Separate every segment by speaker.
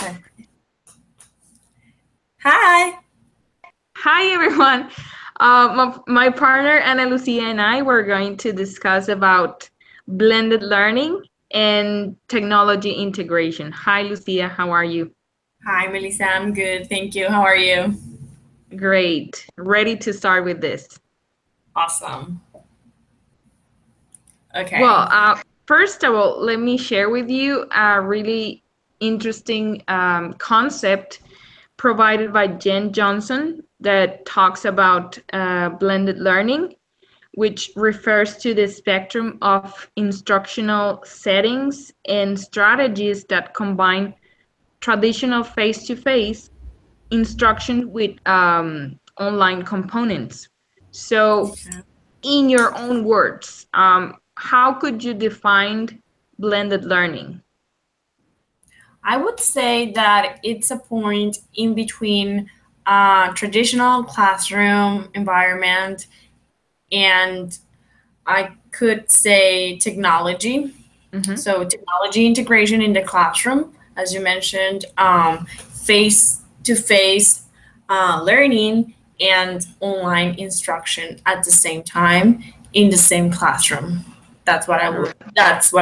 Speaker 1: Okay. Hi.
Speaker 2: Hi, everyone. My partner Ana Lucia and I were going to discuss about blended learning and technology integration. Hi, Lucia. How are you?
Speaker 1: Hi, Melissa. I'm good. Thank you. How are you?
Speaker 2: Great. Ready to start with this.
Speaker 1: Awesome.
Speaker 2: Well,
Speaker 1: Okay.
Speaker 2: first of all, let me share with you a really interesting concept provided by Jen Johnson that talks about blended learning, which refers to the spectrum of instructional settings and strategies that combine traditional face-to-face instruction with online components. So,
Speaker 1: Okay.
Speaker 2: in your own words, how could you define blended learning?
Speaker 1: I would say that it's a point in between traditional classroom environment and I could say technology.
Speaker 2: Mm-hmm.
Speaker 1: So technology integration in the classroom, as you mentioned, face-to-face learning and online instruction at the same time in the same classroom. That's what I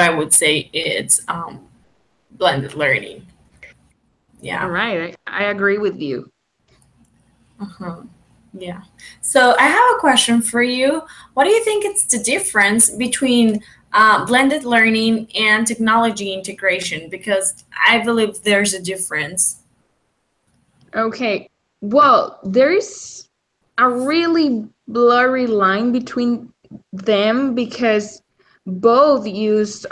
Speaker 1: would say it's blended learning.
Speaker 2: All
Speaker 1: Yeah.
Speaker 2: right, I agree with you.
Speaker 1: Uh-huh. Yeah. So I have a question for you. What do you think it's the difference between blended learning and technology integration? Because I believe there's a difference.
Speaker 2: Okay, well, there's a really blurry line between them because both use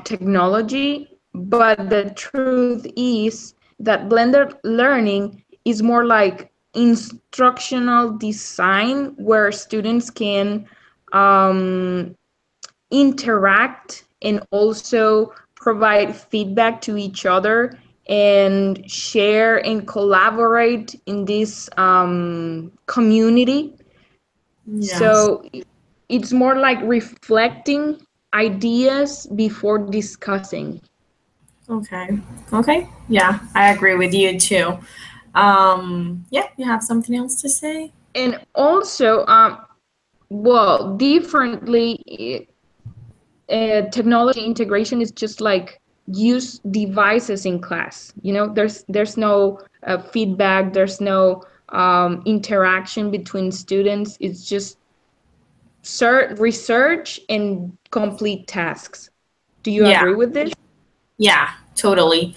Speaker 2: technology, but the truth is that blended learning is more like instructional design where students can um, interact and also provide feedback to each other and share and collaborate in this community.
Speaker 1: Yes.
Speaker 2: So it's more like reflecting ideas before discussing.
Speaker 1: Okay. Okay. Yeah, I agree with you too. Yeah, you have something else to say?
Speaker 2: And also, well, differently, technology integration is just like use devices in class. There's no feedback, there's no interaction between students. It's just research and complete tasks. Do you
Speaker 1: Yeah.
Speaker 2: agree with this?
Speaker 1: Yeah, totally.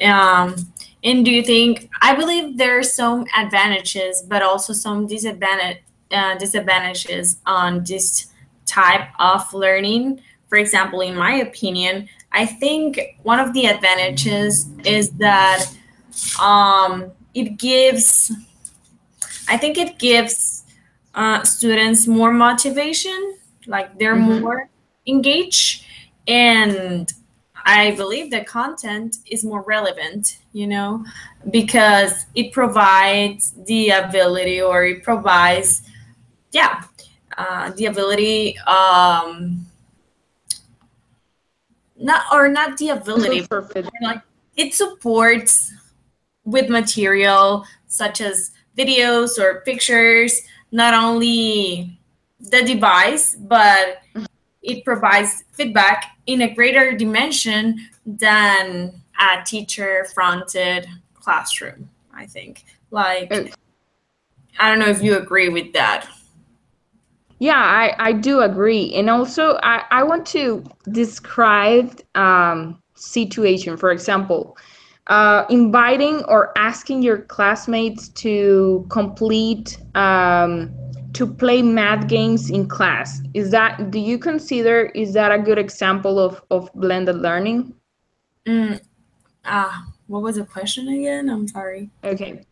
Speaker 1: Um, and do you think, I believe there are some advantages, but also some disadvantages on this type of learning. For example, in my opinion, I think one of the advantages is that it gives, I think it gives students more motivation, like they're
Speaker 2: Mm-hmm.
Speaker 1: more engaged, and I believe the content is more relevant, because it provides the ability, or it provides, yeah, the ability, not the ability,
Speaker 2: Input
Speaker 1: but
Speaker 2: for feedback.
Speaker 1: like it supports with material such as videos or pictures, not only the device, but it provides feedback in a greater dimension than a teacher fronted classroom, I think.
Speaker 2: Uh,
Speaker 1: Like, I don't know if you agree with that.
Speaker 2: yeah, I do agree. And also, I want to describe situation. For example, inviting or asking your classmates to to play math games in class. Do you consider, is that a good example of blended learning?
Speaker 1: Mm, what was the question again? I'm sorry.
Speaker 2: Okay.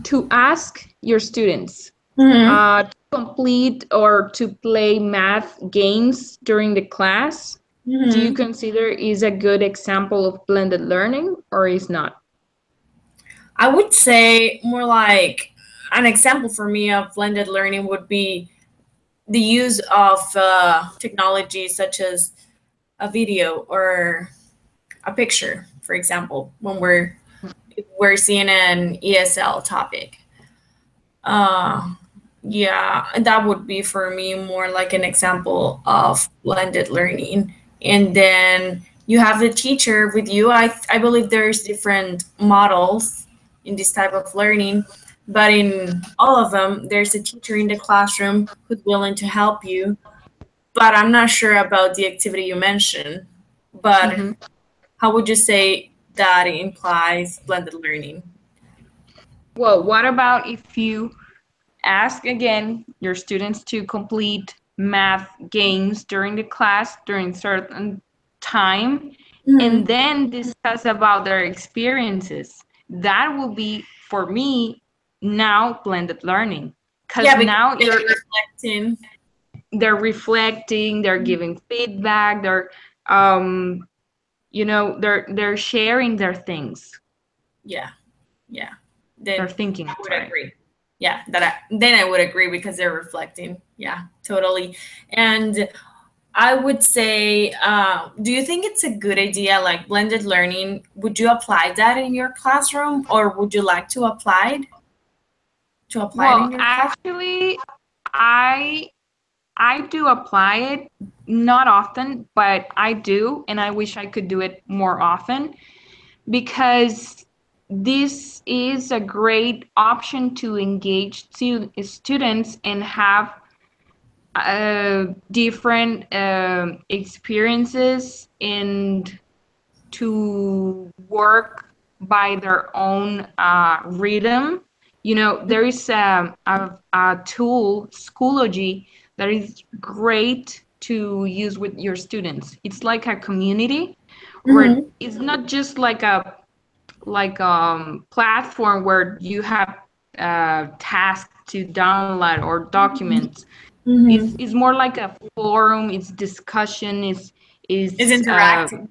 Speaker 2: To ask your students
Speaker 1: Mm-hmm.
Speaker 2: to complete or to play math games during the class, do you
Speaker 1: Mm-hmm.
Speaker 2: consider is a good example of blended learning or is not?
Speaker 1: I would say more like an example for me of blended learning would be the use of technology such as a video or a picture, for example, when we're we're seeing an ESL topic. Yeah, that would be for me more like an example of blended learning. And then you have the teacher with you. I believe there's different models in this type of learning, but in all of them, there's a teacher in the classroom who's willing to help you. But I'm not sure about the activity you mentioned. But how would you say that implies blended learning?
Speaker 2: Well, what about if you ask again your students to complete math games during the class during certain time, and then discuss about their experiences? That will be, for me, now blended learning, because now
Speaker 1: you're reflecting.
Speaker 2: They're reflecting, they're giving feedback, they're they're sharing their things.
Speaker 1: Yeah. Then
Speaker 2: they're thinking.
Speaker 1: I would agree. Yeah, then I would agree because they're reflecting. Yeah, totally. And I would say, do you think it's a good idea, like blended learning? Would you apply that in your classroom, or would you like to apply it?
Speaker 2: Well, actually, I do apply it, not often, but I do, and I wish I could do it more often, because this is a great option to engage students and have different experiences, and to work by their own rhythm. There is a tool, Schoology, that is great to use with your students. It's like a community where it's not just like a platform where you have tasks to download or documents. It's more like a forum. It's discussion. It's
Speaker 1: interactive.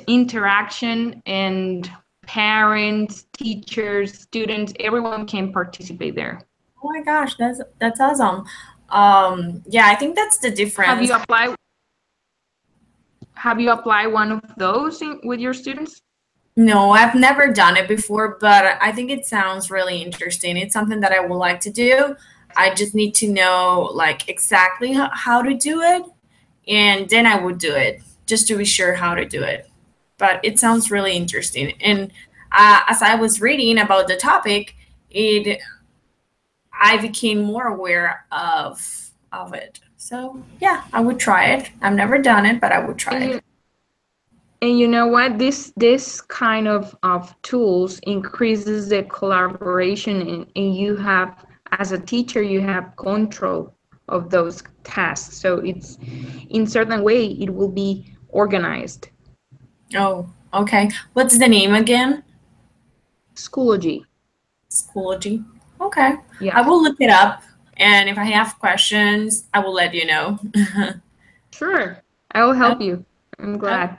Speaker 2: Interaction, and parents, teachers, students, everyone can participate there.
Speaker 1: Oh my gosh, that's awesome. Yeah, I think that's the difference.
Speaker 2: Have you applied one of those with your students?
Speaker 1: No, I've never done it before, but I think it sounds really interesting. It's something that I would like to do. I just need to know like exactly how to do it, and then I would do it just to be sure how to do it. But it sounds really interesting. And as I was reading about the topic, I became more aware of it. So yeah, I would try it. I've never done it, but I would try it.
Speaker 2: And you know what? This kind of tools increases the collaboration, and you have, as a teacher, you have control of those tasks. So it's, in certain way, it will be organized.
Speaker 1: Oh, okay. What's the name again?
Speaker 2: Schoology.
Speaker 1: Schoology. Okay.
Speaker 2: Yeah.
Speaker 1: I will look it up, and if I have questions, I will let you know.
Speaker 2: Sure. I will help you. I'm glad.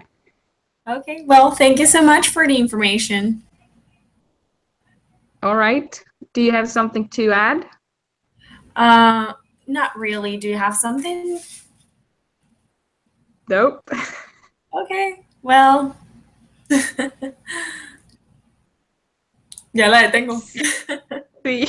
Speaker 1: Okay. Well, thank you so much for the information.
Speaker 2: All right. Do you have something to add?
Speaker 1: Not really. Do you have something?
Speaker 2: Nope.
Speaker 1: Okay. Well. Ya la detengo.
Speaker 2: Sí.